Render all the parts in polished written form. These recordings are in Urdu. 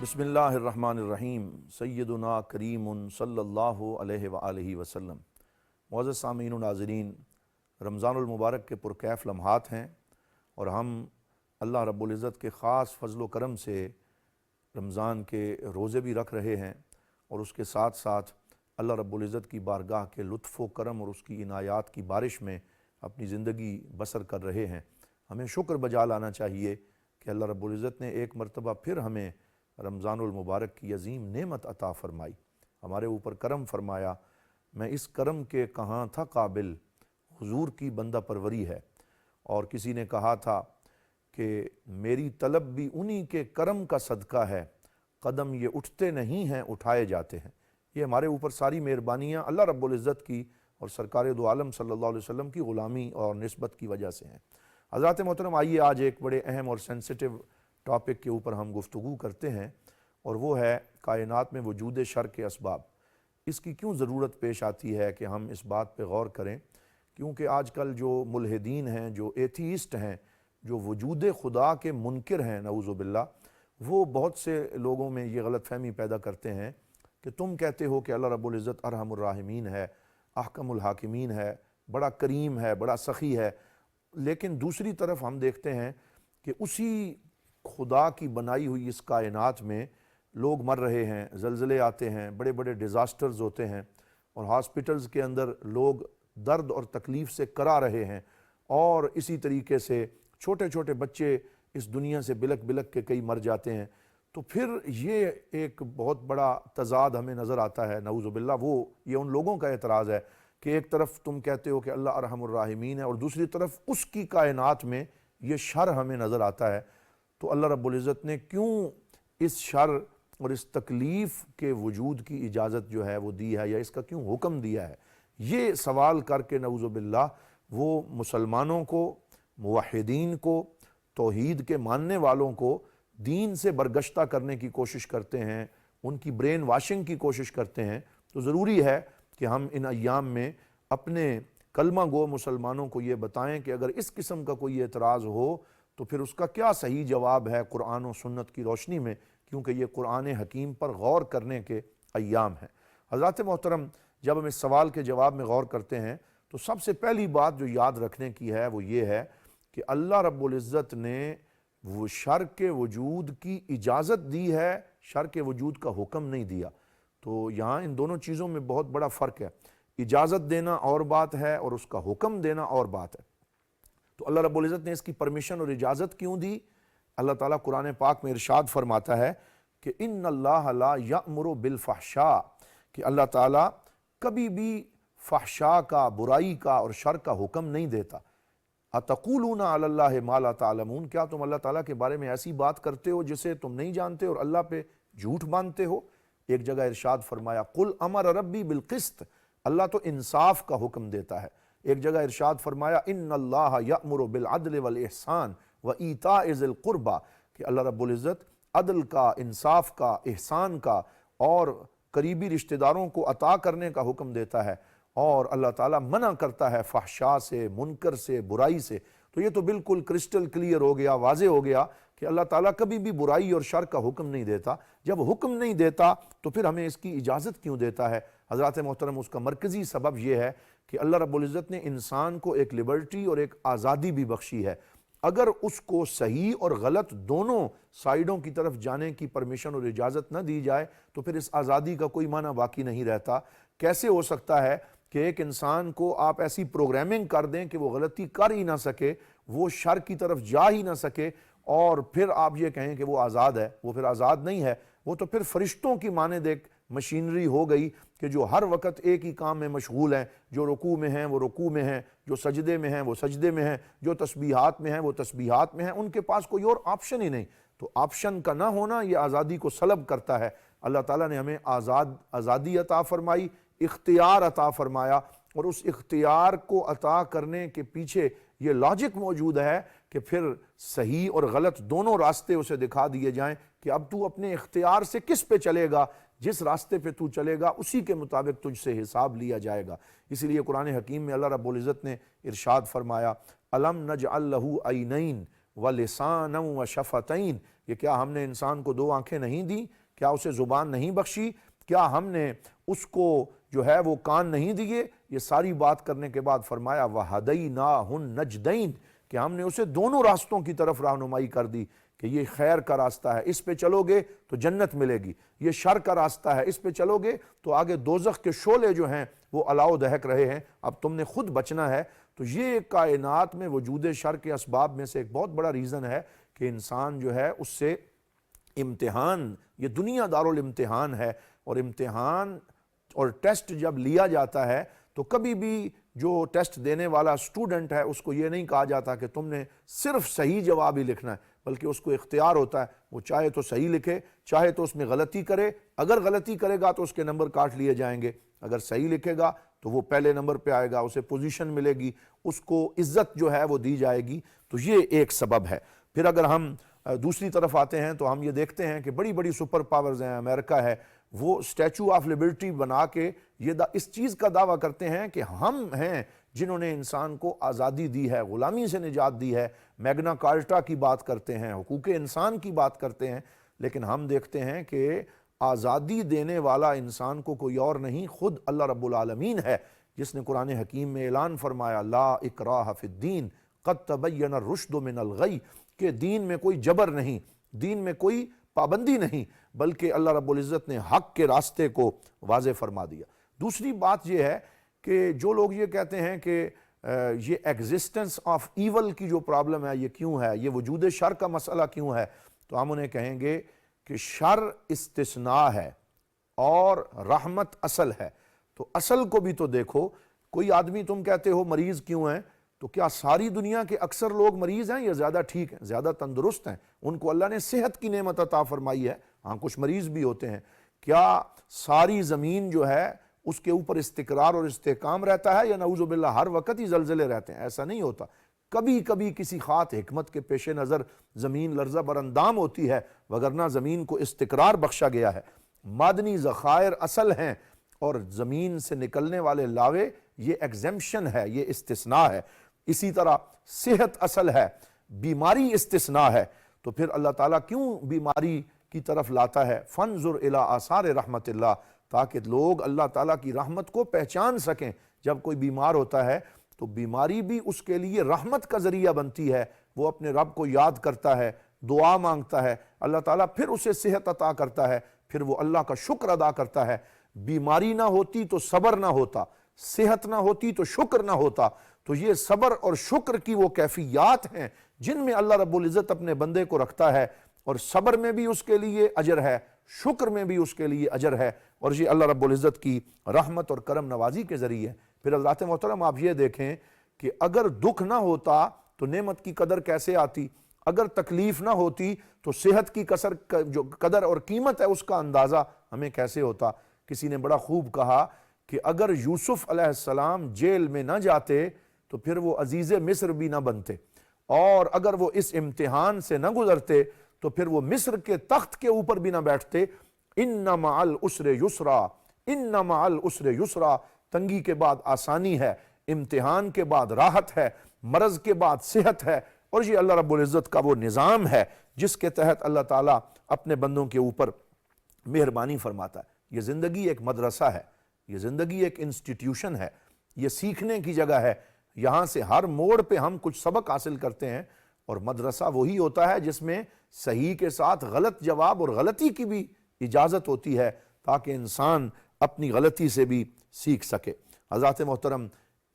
بسم اللہ الرحمن الرحیم سیدنا کریم صلی اللہ علیہ وآلہ وسلم۔ معزز سامعین و ناظرین، رمضان المبارک کے پرکیف لمحات ہیں اور ہم اللہ رب العزت کے خاص فضل و کرم سے رمضان کے روزے بھی رکھ رہے ہیں اور اس کے ساتھ ساتھ اللہ رب العزت کی بارگاہ کے لطف و کرم اور اس کی عنایات کی بارش میں اپنی زندگی بسر کر رہے ہیں۔ ہمیں شکر بجا لانا چاہیے کہ اللہ رب العزت نے ایک مرتبہ پھر ہمیں رمضان المبارک کی عظیم نعمت عطا فرمائی، ہمارے اوپر کرم فرمایا۔ میں اس کرم کے کہاں تھا قابل، حضور کی بندہ پروری ہے۔ اور کسی نے کہا تھا کہ میری طلب بھی انہی کے کرم کا صدقہ ہے، قدم یہ اٹھتے نہیں ہیں اٹھائے جاتے ہیں۔ یہ ہمارے اوپر ساری مہربانیاں اللہ رب العزت کی اور سرکار دو عالم صلی اللہ علیہ وسلم کی غلامی اور نسبت کی وجہ سے ہیں۔ حضرات محترم، آئیے آج ایک بڑے اہم اور سینسٹیو ٹاپک کے اوپر ہم گفتگو کرتے ہیں، اور وہ ہے کائنات میں وجود شر کے اسباب۔ اس کی کیوں ضرورت پیش آتی ہے کہ ہم اس بات پہ غور کریں؟ کیونکہ آج کل جو ملحدین ہیں، جو ایتھیسٹ ہیں، جو وجود خدا کے منکر ہیں نعوذ باللہ، وہ بہت سے لوگوں میں یہ غلط فہمی پیدا کرتے ہیں کہ تم کہتے ہو کہ اللہ رب العزت ارحم الراحمین ہے، احکم الحاکمین ہے، بڑا کریم ہے، بڑا سخی ہے، لیکن دوسری طرف ہم دیکھتے ہیں کہ اسی خدا کی بنائی ہوئی اس کائنات میں لوگ مر رہے ہیں، زلزلے آتے ہیں، بڑے بڑے ڈیزاسٹرز ہوتے ہیں، اور ہاسپٹلز کے اندر لوگ درد اور تکلیف سے کرا رہے ہیں، اور اسی طریقے سے چھوٹے چھوٹے بچے اس دنیا سے بلک بلک کے کئی مر جاتے ہیں۔ تو پھر یہ ایک بہت بڑا تضاد ہمیں نظر آتا ہے نعوذ باللہ۔ یہ ان لوگوں کا اعتراض ہے کہ ایک طرف تم کہتے ہو کہ اللہ ارحم الراحمین ہے اور دوسری طرف اس کی کائنات میں یہ شر ہمیں نظر آتا ہے۔ تو اللہ رب العزت نے کیوں اس شر اور اس تکلیف کے وجود کی اجازت جو ہے وہ دی ہے، یا اس کا کیوں حکم دیا ہے؟ یہ سوال کر کے نعوذ باللہ وہ مسلمانوں کو، موحدین کو، توحید کے ماننے والوں کو دین سے برگشتہ کرنے کی کوشش کرتے ہیں، ان کی برین واشنگ کی کوشش کرتے ہیں۔ تو ضروری ہے کہ ہم ان ایام میں اپنے کلمہ گو مسلمانوں کو یہ بتائیں کہ اگر اس قسم کا کوئی اعتراض ہو تو پھر اس کا کیا صحیح جواب ہے قرآن و سنت کی روشنی میں، کیونکہ یہ قرآن حکیم پر غور کرنے کے ایام ہیں۔ حضرات محترم، جب ہم اس سوال کے جواب میں غور کرتے ہیں تو سب سے پہلی بات جو یاد رکھنے کی ہے وہ یہ ہے کہ اللہ رب العزت نے وہ شر کے وجود کی اجازت دی ہے، شر کے وجود کا حکم نہیں دیا۔ تو یہاں ان دونوں چیزوں میں بہت بڑا فرق ہے، اجازت دینا اور بات ہے اور اس کا حکم دینا اور بات ہے۔ تو اللہ رب العزت نے اس کی پرمیشن اور اجازت کیوں دی؟ اللہ تعالیٰ قرآن پاک میں ارشاد فرماتا ہے کہ ان اللہ لا یأمر بالفحشاء، کہ اللہ تعالیٰ کبھی بھی فحشاء کا، برائی کا اور شر کا حکم نہیں دیتا۔ اتقولون علی اللہ ما لا تعلمون، کیا تم اللہ تعالیٰ کے بارے میں ایسی بات کرتے ہو جسے تم نہیں جانتے اور اللہ پہ جھوٹ باندھتے ہو؟ ایک جگہ ارشاد فرمایا قل امر ربی بالقسط، اللہ تو انصاف کا حکم دیتا ہے۔ ایک جگہ ارشاد فرمایا ان اللہ یأمر بالعدل والاحسان وایتاء ذی القربى، کہ اللہ رب العزت عدل کا، انصاف کا، احسان کا اور قریبی رشتہ داروں کو عطا کرنے کا حکم دیتا ہے، اور اللہ تعالیٰ منع کرتا ہے فحشاء سے، منکر سے، برائی سے۔ تو یہ تو بالکل کرسٹل کلیئر ہو گیا، واضح ہو گیا کہ اللہ تعالیٰ کبھی بھی برائی اور شر کا حکم نہیں دیتا۔ جب حکم نہیں دیتا تو پھر ہمیں اس کی اجازت کیوں دیتا ہے؟ حضرات محترم، اس کا مرکزی سبب یہ ہے کہ اللہ رب العزت نے انسان کو ایک لبرٹی اور ایک آزادی بھی بخشی ہے۔ اگر اس کو صحیح اور غلط دونوں سائیڈوں کی طرف جانے کی پرمیشن اور اجازت نہ دی جائے تو پھر اس آزادی کا کوئی معنی باقی نہیں رہتا۔ کیسے ہو سکتا ہے کہ ایک انسان کو آپ ایسی پروگرامنگ کر دیں کہ وہ غلطی کر ہی نہ سکے، وہ شر کی طرف جا ہی نہ سکے، اور پھر آپ یہ کہیں کہ وہ آزاد ہے؟ وہ پھر آزاد نہیں ہے، وہ تو پھر فرشتوں کی مانند ایک مشینری ہو گئی کہ جو ہر وقت ایک ہی کام میں مشغول ہیں۔ جو رکوع میں ہیں وہ رکوع میں ہیں، جو سجدے میں ہیں وہ سجدے میں ہیں، جو تسبیحات میں ہیں وہ تسبیحات میں ہیں، ان کے پاس کوئی اور آپشن ہی نہیں۔ تو آپشن کا نہ ہونا یہ آزادی کو سلب کرتا ہے۔ اللہ تعالیٰ نے ہمیں آزادی عطا فرمائی، اختیار عطا فرمایا، اور اس اختیار کو عطا کرنے کے پیچھے یہ لاجک موجود ہے کہ پھر صحیح اور غلط دونوں راستے اسے دکھا دیے جائیں کہ اب تو اپنے اختیار سے کس پہ چلے گا، جس راستے پہ تو چلے گا اسی کے مطابق تجھ سے حساب لیا جائے گا۔ اسی لیے قرآن حکیم میں اللہ رب العزت نے ارشاد فرمایا الم نجعل لہ عینین ولسانا وشفتین، یہ کیا ہم نے انسان کو 2 آنکھیں نہیں دی؟ کیا اسے زبان نہیں بخشی؟ کیا ہم نے اس کو جو ہے وہ کان نہیں دیے؟ یہ ساری بات کرنے کے بعد فرمایا وَهَدَيْنَاهُ النَّجْدَيْنِ کہ ہم نے اسے دونوں راستوں کی طرف رہنمائی کر دی کہ یہ خیر کا راستہ ہے، اس پہ چلو گے تو جنت ملے گی، یہ شر کا راستہ ہے، اس پہ چلو گے تو آگے دوزخ کے شعلے جو ہیں وہ الاؤ دہک رہے ہیں، اب تم نے خود بچنا ہے۔ تو یہ کائنات میں وجود شر کے اسباب میں سے ایک بہت بڑا ریزن ہے کہ انسان جو ہے اس سے امتحان، یہ دنیا دارالامتحان ہے، اور امتحان اور ٹیسٹ جب لیا جاتا ہے تو کبھی بھی جو ٹیسٹ دینے والا اسٹوڈنٹ ہے اس کو یہ نہیں کہا جاتا کہ تم نے صرف صحیح جواب ہی لکھنا ہے، بلکہ اس کو اختیار ہوتا ہے، وہ چاہے تو صحیح لکھے، چاہے تو اس میں غلطی کرے، اگر غلطی کرے گا تو اس کے نمبر کاٹ لیے جائیں گے، اگر صحیح لکھے گا تو وہ پہلے نمبر پہ آئے گا، اسے پوزیشن ملے گی، اس کو عزت جو ہے وہ دی جائے گی۔ تو یہ ایک سبب ہے۔ پھر اگر ہم دوسری طرف آتے ہیں تو ہم یہ دیکھتے ہیں کہ بڑی بڑی سپر پاورز ہیں، امریکہ ہے، وہ اسٹیچو آف لبرٹی بنا کے اس چیز کا دعویٰ کرتے ہیں کہ ہم ہیں جنہوں نے انسان کو آزادی دی ہے، غلامی سے نجات دی ہے، میگنا کارٹا کی بات کرتے ہیں، حقوق انسان کی بات کرتے ہیں، لیکن ہم دیکھتے ہیں کہ آزادی دینے والا انسان کو کوئی اور نہیں، خود اللہ رب العالمین ہے، جس نے قرآن حکیم میں اعلان فرمایا لا اکراہ فی الدین قد تبین الرشد من الغی، کہ دین میں کوئی جبر نہیں، دین میں کوئی پابندی نہیں، بلکہ اللہ رب العزت نے حق کے راستے کو واضح فرما دیا۔ دوسری بات یہ ہے کہ جو لوگ یہ کہتے ہیں کہ یہ ایگزسٹنس آف ایول کی جو پرابلم ہے یہ کیوں ہے، یہ وجود شر کا مسئلہ کیوں ہے، تو ہم انہیں کہیں گے کہ شر استثناء ہے اور رحمت اصل ہے۔ تو اصل کو بھی تو دیکھو، کوئی آدمی تم کہتے ہو مریض کیوں ہیں، تو کیا ساری دنیا کے اکثر لوگ مریض ہیں یا زیادہ ٹھیک ہیں، زیادہ تندرست ہیں، ان کو اللہ نے صحت کی نعمت عطا فرمائی ہے، ہاں کچھ مریض بھی ہوتے ہیں۔ کیا ساری زمین جو ہے اس کے اوپر استقرار اور استحکام رہتا ہے، یا نعوذ باللہ ہر وقت ہی زلزلے رہتے ہیں؟ ایسا نہیں ہوتا، کبھی کبھی کسی خاص حکمت کے پیش نظر زمین لرزہ براندام ہوتی ہے، وگرنہ زمین کو استقرار بخشا گیا ہے۔ معدنی ذخائر اصل ہیں اور زمین سے نکلنے والے لاوے یہ ایگزمپشن ہے، یہ استثناء ہے۔ اسی طرح صحت اصل ہے، بیماری استثناء ہے، تو پھر اللہ تعالیٰ کیوں بیماری کی طرف لاتا ہے؟ فانظر الی آثار رحمت اللہ، تاکہ لوگ اللہ تعالیٰ کی رحمت کو پہچان سکیں۔ جب کوئی بیمار ہوتا ہے تو بیماری بھی اس کے لیے رحمت کا ذریعہ بنتی ہے، وہ اپنے رب کو یاد کرتا ہے، دعا مانگتا ہے، اللہ تعالیٰ پھر اسے صحت عطا کرتا ہے، پھر وہ اللہ کا شکر ادا کرتا ہے۔ بیماری نہ ہوتی تو صبر نہ ہوتا، صحت نہ ہوتی تو شکر نہ ہوتا۔ تو یہ صبر اور شکر کی وہ کیفیات ہیں جن میں اللہ رب العزت اپنے بندے کو رکھتا ہے، اور صبر میں بھی اس کے لیے اجر ہے، شکر میں بھی اس کے لیے اجر ہے، اور یہ اللہ رب العزت کی رحمت اور کرم نوازی کے ذریعے۔ پھر حضرات محترم آپ یہ دیکھیں کہ اگر دکھ نہ ہوتا تو نعمت کی قدر کیسے آتی، اگر تکلیف نہ ہوتی تو صحت کی جو قدر اور قیمت ہے اس کا اندازہ ہمیں کیسے ہوتا۔ کسی نے بڑا خوب کہا کہ اگر یوسف علیہ السلام جیل میں نہ جاتے تو پھر وہ عزیز مصر بھی نہ بنتے، اور اگر وہ اس امتحان سے نہ گزرتے تو پھر وہ مصر کے تخت کے اوپر بھی نہ بیٹھتے۔ ان مع العسر یسرا، ان مع العسر یسرا، تنگی کے بعد آسانی ہے، امتحان کے بعد راحت ہے، مرض کے بعد صحت ہے، اور یہ اللہ رب العزت کا وہ نظام ہے جس کے تحت اللہ تعالیٰ اپنے بندوں کے اوپر مہربانی فرماتا ہے۔ یہ زندگی ایک مدرسہ ہے، یہ زندگی ایک انسٹیٹیوشن ہے، یہ سیکھنے کی جگہ ہے، یہاں سے ہر موڑ پہ ہم کچھ سبق حاصل کرتے ہیں، اور مدرسہ وہی ہوتا ہے جس میں صحیح کے ساتھ غلط جواب اور غلطی کی بھی اجازت ہوتی ہے، تاکہ انسان اپنی غلطی سے بھی سیکھ سکے۔ حضرات محترم،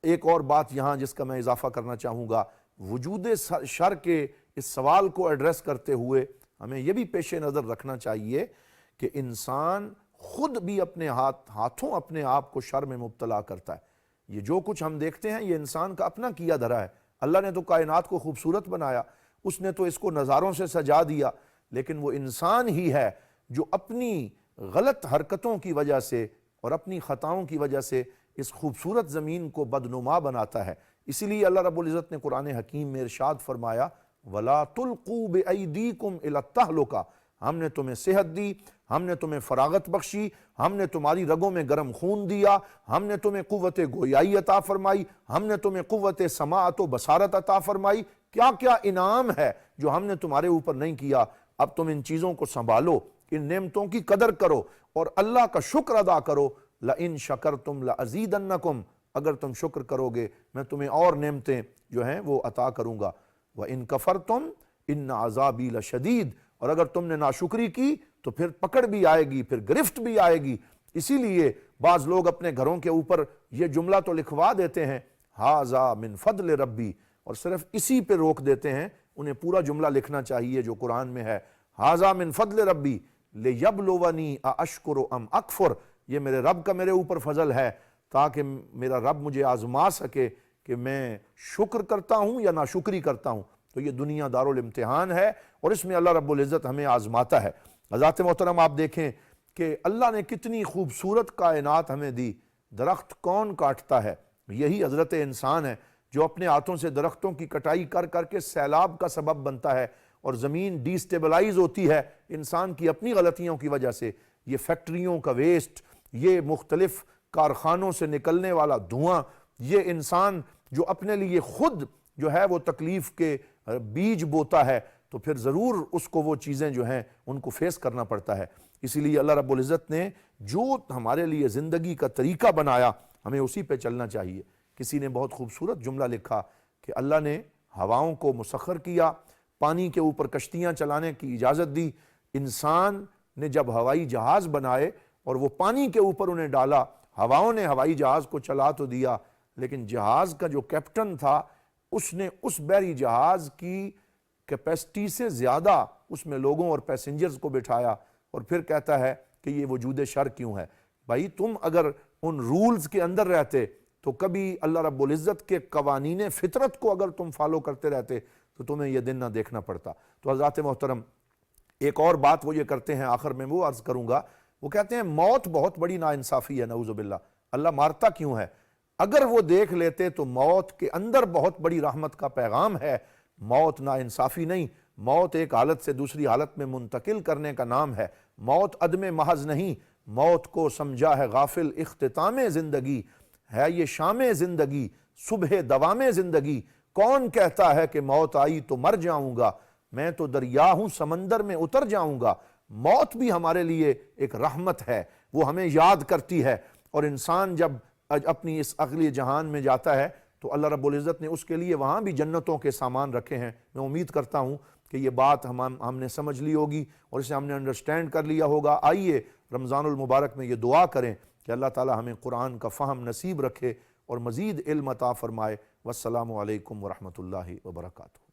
ایک اور بات یہاں جس کا میں اضافہ کرنا چاہوں گا، وجود شر کے اس سوال کو ایڈریس کرتے ہوئے ہمیں یہ بھی پیش نظر رکھنا چاہیے کہ انسان خود بھی اپنے ہاتھوں اپنے آپ کو شر میں مبتلا کرتا ہے۔ یہ جو کچھ ہم دیکھتے ہیں یہ انسان کا اپنا کیا دھرا ہے۔ اللہ نے تو کائنات کو خوبصورت بنایا، اس نے تو اس کو نظاروں سے سجا دیا، لیکن وہ انسان ہی ہے جو اپنی غلط حرکتوں کی وجہ سے اور اپنی خطاؤں کی وجہ سے اس خوبصورت زمین کو بدنما بناتا ہے۔ اسی لیے اللہ رب العزت نے قرآن حکیم میں ارشاد فرمایا وَلَا تُلْقُوا بِأَيْدِيكُمْ إِلَى التَّهْلُكَةِ، ہم نے تمہیں صحت دی، ہم نے تمہیں فراغت بخشی، ہم نے تمہاری رگوں میں گرم خون دیا، ہم نے تمہیں قوت گویائی عطا فرمائی، ہم نے تمہیں قوت سماعت و بصارت عطا فرمائی، کیا کیا انعام ہے جو ہم نے تمہارے اوپر نہیں کیا، اب تم ان چیزوں کو سنبھالو، ان نعمتوں کی قدر کرو اور اللہ کا شکر ادا کرو۔ لَإِن شَكَرْتُمْ لَأَزِيدَنَّكُمْ، اگر تم شکر کرو گے میں تمہیں اور نعمتیں جو ہیں وہ عطا کروں گا۔ وَإِن كَفَرْتُمْ إِنَّ عَذَابِي لَشَدِيدٌ، اور اگر تم نے ناشکری کی تو پھر پکڑ بھی آئے گی، پھر گرفت بھی آئے گی۔ اسی لیے بعض لوگ اپنے گھروں کے اوپر یہ جملہ تو لکھوا دیتے ہیں ہَذَا مِن فضل ربی، اور صرف اسی پہ روک دیتے ہیں، انہیں پورا جملہ لکھنا چاہیے جو قرآن میں ہے، ہَذَا مِن فضل ربی لِيَبْلُوَنِي أَأَشْكُرُ أَمْ أَكْفُرُ، یہ میرے رب کا میرے اوپر فضل ہے تاکہ میرا رب مجھے آزما سکے کہ میں شکر کرتا ہوں یا ناشکری کرتا ہوں۔ تو یہ دنیا دارالامتحان ہے اور اس میں اللہ رب العزت ہمیں آزماتا ہے۔ حضرات محترم، آپ دیکھیں کہ اللہ نے کتنی خوبصورت کائنات ہمیں دی۔ درخت کون کاٹتا ہے؟ یہی حضرت انسان ہے جو اپنے ہاتھوں سے درختوں کی کٹائی کر کر کے سیلاب کا سبب بنتا ہے اور زمین ڈی سٹیبلائز ہوتی ہے انسان کی اپنی غلطیوں کی وجہ سے۔ یہ فیکٹریوں کا ویسٹ، یہ مختلف کارخانوں سے نکلنے والا دھواں، یہ انسان جو اپنے لیے خود جو ہے وہ تکلیف کے بیج بوتا ہے، تو پھر ضرور اس کو وہ چیزیں جو ہیں ان کو فیس کرنا پڑتا ہے۔ اسی لیے اللہ رب العزت نے جو ہمارے لیے زندگی کا طریقہ بنایا ہمیں اسی پہ چلنا چاہیے۔ کسی نے بہت خوبصورت جملہ لکھا کہ اللہ نے ہواؤں کو مسخر کیا، پانی کے اوپر کشتیاں چلانے کی اجازت دی، انسان نے جب ہوائی جہاز بنائے اور وہ پانی کے اوپر انہیں ڈالا، ہواؤں نے ہوائی جہاز کو چلا تو دیا لیکن جہاز کا جو کیپٹن تھا اس نے اس بحری جہاز کی کیپیسٹی سے زیادہ اس میں لوگوں اور پیسنجرز کو بٹھایا اور پھر کہتا ہے کہ یہ وجود شر کیوں ہے۔ بھائی تم اگر ان رولز کے اندر رہتے تو کبھی اللہ رب العزت کے قوانین فطرت کو اگر تم فالو کرتے رہتے تو تمہیں یہ دن نہ دیکھنا پڑتا۔ تو حضرات محترم، ایک اور بات وہ یہ کرتے ہیں، آخر میں وہ عرض کروں گا، وہ کہتے ہیں موت بہت بڑی ناانصافی ہے، نعوذ باللہ، اللہ مارتا کیوں ہے؟ اگر وہ دیکھ لیتے تو موت کے اندر بہت بڑی رحمت کا پیغام ہے۔ موت ناانصافی نہیں، موت ایک حالت سے دوسری حالت میں منتقل کرنے کا نام ہے۔ موت عدم محض نہیں، موت کو سمجھا ہے غافل اختتام زندگی، ہے یہ شام زندگی صبح دوام زندگی۔ کون کہتا ہے کہ موت آئی تو مر جاؤں گا، میں تو دریا ہوں سمندر میں اتر جاؤں گا۔ موت بھی ہمارے لیے ایک رحمت ہے، وہ ہمیں یاد کرتی ہے، اور انسان جب اپنی اس اگلی جہان میں جاتا ہے تو اللہ رب العزت نے اس کے لیے وہاں بھی جنتوں کے سامان رکھے ہیں۔ میں امید کرتا ہوں کہ یہ بات ہم نے سمجھ لی ہوگی اور اسے ہم نے انڈرسٹینڈ کر لیا ہوگا۔ آئیے رمضان المبارک میں یہ دعا کریں کہ اللہ تعالی ہمیں قرآن کا فہم نصیب رکھے اور مزید علم عطا فرمائے۔ والسلام علیکم ورحمۃ اللہ وبرکاتہ۔